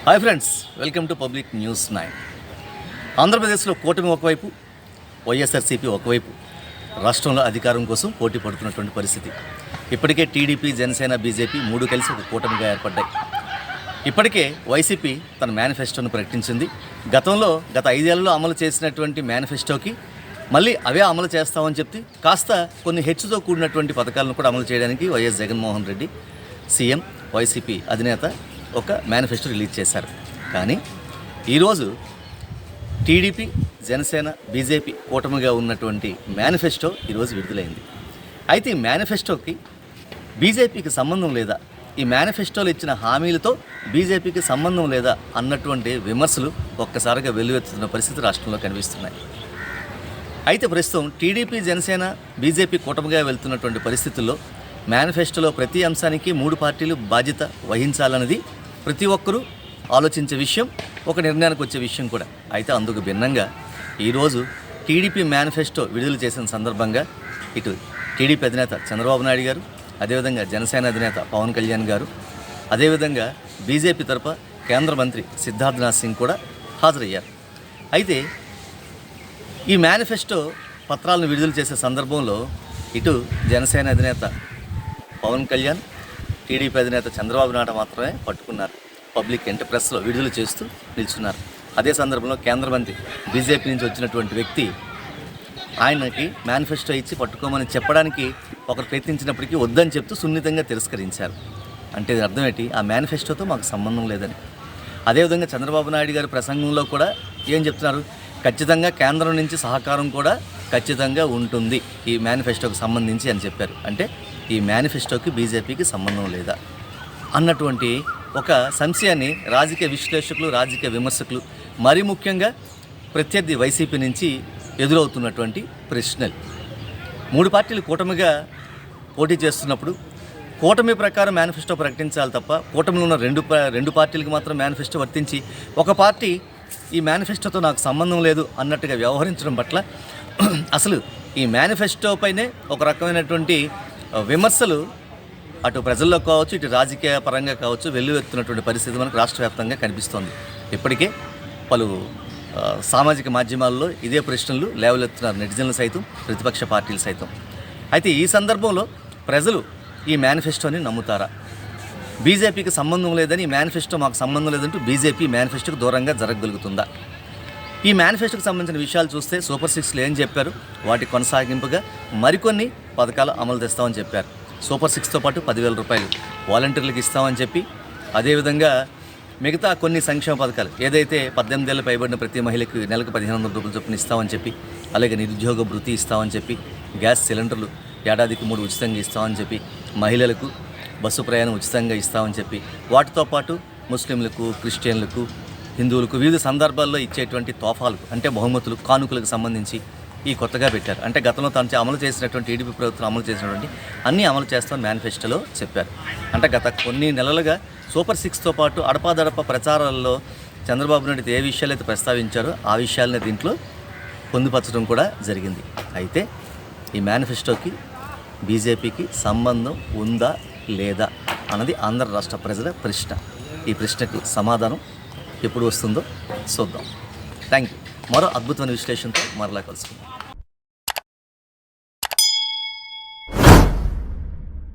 Hi friends, welcome to public news 9. ఆంధ్రప్రదేశ్లో కూటమి ఒకవైపు, వైఎస్ఆర్సీపీ ఒకవైపు రాష్ట్రంలో అధికారం కోసం పోటీ పడుతున్నటువంటి పరిస్థితి. ఇప్పటికే టీడీపీ, జనసేన, బీజేపీ మూడు కలిసి ఒక కూటమిగా ఏర్పడ్డాయి. ఇప్పటికే వైసీపీ తన మేనిఫెస్టోను ప్రకటించింది. గత 5 ఏళ్లలో అమలు చేసినటువంటి మేనిఫెస్టోకి మళ్ళీ అవే అమలు చేస్తామని చెప్పి కాస్త కొన్ని హెచ్చుతో కూడినటువంటి పథకాలను కూడా అమలు చేయడానికి YS Jaganmohan Reddy CM, YCP అధినేత ఒక మేనిఫెస్టో రిలీజ్ చేశారు. కానీ ఈరోజు టీడీపీ, జనసేన, బీజేపీ కూటమిగా ఉన్నటువంటి మేనిఫెస్టో ఈరోజు విడుదలైంది. అయితే ఈ మేనిఫెస్టోకి బీజేపీకి సంబంధం లేదా, ఈ మేనిఫెస్టోలో ఇచ్చిన హామీలతో బీజేపీకి సంబంధం లేదా అన్నటువంటి విమర్శలు ఒక్కసారిగా వెల్లువెత్తుతున్న పరిస్థితి రాష్ట్రంలో కనిపిస్తున్నాయి. అయితే ప్రస్తుతం టీడీపీ, జనసేన, బీజేపీ కూటమిగా వెళ్తున్నటువంటి పరిస్థితుల్లో మేనిఫెస్టోలో ప్రతి అంశానికి 3 పార్టీలు బాధ్యత వహించాలన్నది ప్రతి ఒక్కరూ ఆలోచించే విషయం, ఒక నిర్ణయానికి వచ్చే విషయం కూడా. అయితే అందుకు భిన్నంగా ఈరోజు టీడీపీ మేనిఫెస్టో విడుదల చేసిన సందర్భంగా ఇటు టీడీపీ అధినేత చంద్రబాబు నాయుడు గారు, అదేవిధంగా జనసేన అధినేత పవన్ కళ్యాణ్ గారు, అదేవిధంగా బీజేపీ తరఫున కేంద్ర మంత్రి సిద్ధార్థనాథ్ సింగ్ కూడా హాజరయ్యారు. అయితే ఈ మేనిఫెస్టో పత్రాలను విడుదల చేసే సందర్భంలో ఇటు జనసేన అధినేత పవన్ కళ్యాణ్, టీడీపీ అధినేత చంద్రబాబు నాయుడు మాత్రమే పట్టుకున్నారు. పబ్లిక్ ఎంటర్ప్రెస్లో విడుదల చేస్తూ నిల్చున్నారు. అదే సందర్భంలో కేంద్ర మంత్రి బీజేపీ నుంచి వచ్చినటువంటి వ్యక్తి ఆయనకి మేనిఫెస్టో ఇచ్చి పట్టుకోమని చెప్పడానికి ఒకరు ప్రయత్నించినప్పటికీ వద్దని చెప్తూ సున్నితంగా తిరస్కరించారు. అంటే ఇది అర్థం ఏంటి? ఆ మేనిఫెస్టోతో మాకు సంబంధం లేదని. అదేవిధంగా చంద్రబాబు నాయుడు గారి ప్రసంగంలో కూడా ఏం చెప్తున్నారు? ఖచ్చితంగా కేంద్రం నుంచి సహకారం కూడా ఖచ్చితంగా ఉంటుంది ఈ మేనిఫెస్టోకి సంబంధించి అని చెప్పారు. అంటే ఈ మేనిఫెస్టోకి బీజేపీకి సంబంధం లేదా అన్నటువంటి ఒక సంశయాన్ని రాజకీయ విశ్లేషకులు, రాజకీయ విమర్శకులు, మరీ ముఖ్యంగా ప్రత్యర్థి వైసీపీ నుంచి ఎదురవుతున్నటువంటి ప్రశ్నలు. 3 పార్టీలు కూటమిగా పోటీ చేస్తున్నప్పుడు కూటమి ప్రకారం మేనిఫెస్టో ప్రకటించాలి తప్ప కూటమిలో ఉన్న రెండు పార్టీలకు మాత్రం మేనిఫెస్టో వర్తించి ఒక పార్టీ ఈ మేనిఫెస్టోతో నాకు సంబంధం లేదు అన్నట్టుగా వ్యవహరించడం పట్ల అసలు ఈ మేనిఫెస్టో పైనే ఒక రకమైనటువంటి విమర్శలు అటు ప్రజల్లో కావచ్చు, ఇటు రాజకీయ పరంగా కావచ్చు వెల్లువెత్తున్నటువంటి పరిస్థితి మనకు రాష్ట్ర వ్యాప్తంగా కనిపిస్తోంది. ఇప్పటికే పలు సామాజిక మాధ్యమాల్లో ఇదే ప్రశ్నలు లేవలెత్తున్నారు నెటిజన్లు సైతం, ప్రతిపక్ష పార్టీలు సైతం. అయితే ఈ సందర్భంలో ప్రజలు ఈ మేనిఫెస్టోని నమ్ముతారా? బీజేపీకి సంబంధం లేదని, ఈ మేనిఫెస్టో మాకు సంబంధం లేదంటూ బీజేపీ మేనిఫెస్టోకి దూరంగా జరగగలుగుతుందా? ఈ మేనిఫెస్టోకి సంబంధించిన విషయాలు చూస్తే సూపర్ 6లో ఏం చెప్పారు? వాటి కొనసాగింపుగా మరికొన్ని పథకాలు అమలు తెస్తామని చెప్పారు. సూపర్ 6తో పాటు 10,000 రూపాయలు వాలంటీర్లకు ఇస్తామని చెప్పి, అదేవిధంగా మిగతా కొన్ని సంక్షేమ పథకాలు ఏదైతే 18 ఏళ్ళు పైబడిన ప్రతి మహిళకు నెలకు 1,500 రూపాయలు చొప్పున ఇస్తామని చెప్పి, అలాగే నిరుద్యోగ భృతి ఇస్తామని చెప్పి, గ్యాస్ సిలిండర్లు ఏడాదికి 3 ఉచితంగా ఇస్తామని చెప్పి, మహిళలకు బస్సు ప్రయాణం ఉచితంగా ఇస్తామని చెప్పి, వాటితో పాటు ముస్లింలకు, క్రిస్టియన్లకు, హిందువులకు వివిధ సందర్భాల్లో ఇచ్చేటువంటి తోఫాలు అంటే బహుమతులు, కానుకలకు సంబంధించి ఈ కొత్తగా పెట్టారు. అంటే గతంలో తాను అమలు చేసినటువంటి టీడీపీ ప్రభుత్వం అమలు చేసినటువంటి అన్నీ అమలు చేస్తామని మేనిఫెస్టోలో చెప్పారు. అంటే గత కొన్ని నెలలుగా సూపర్ 6తో పాటు అడపాదడప ప్రచారాల్లో చంద్రబాబు నాయుడు ఏ విషయాలు అయితే ప్రస్తావించారో ఆ విషయాలనే దీంట్లో పొందుపరచడం కూడా జరిగింది. అయితే ఈ మేనిఫెస్టోకి బీజేపీకి సంబంధం ఉందా లేదా అన్నది ఆంధ్ర రాష్ట్ర ప్రజల ప్రశ్న. ఈ ప్రశ్నకు సమాధానం ఎప్పుడు వస్తుందో చూద్దాం. Thank you. మరో అద్భుతమైన విశ్లేషణతో మరలా కలుసుకుందాం.